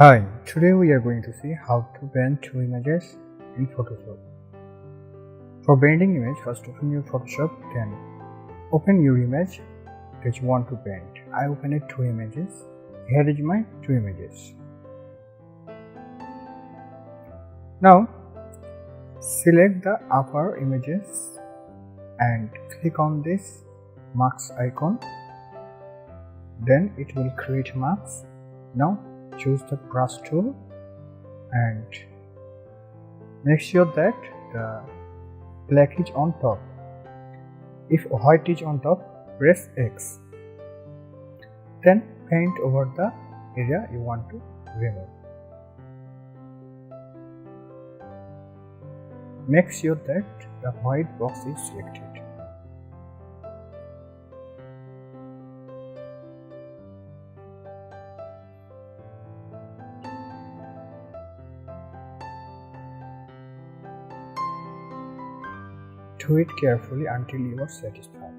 Hi, today we are going to see how to blend two images in Photoshop. For blending image, first open your Photoshop, then open your image that you want to blend. I opened two images. Here is my two images. Now select the upper images and click on this marks icon. Then it will create marks. Now choose the brush tool and make sure that the black is on top. If white is on top, press X. Then paint over the area you want to remove. Make sure that the white box is selected. Do it carefully until you are satisfied.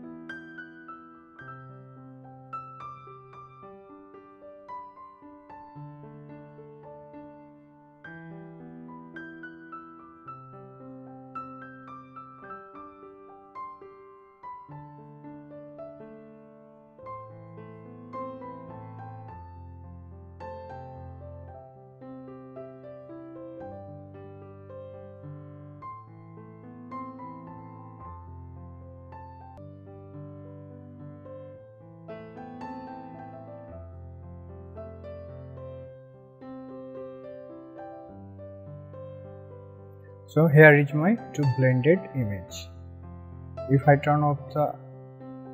So here is my two blended image. If I turn off the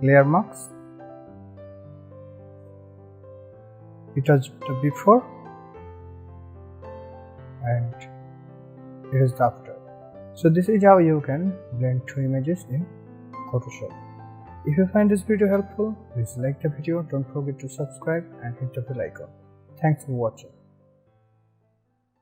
layer marks, it was the before and it is the after. So this is how you can blend two images in Photoshop. If you find this video helpful, please like the video, don't forget to subscribe and hit the bell icon. Thanks for watching.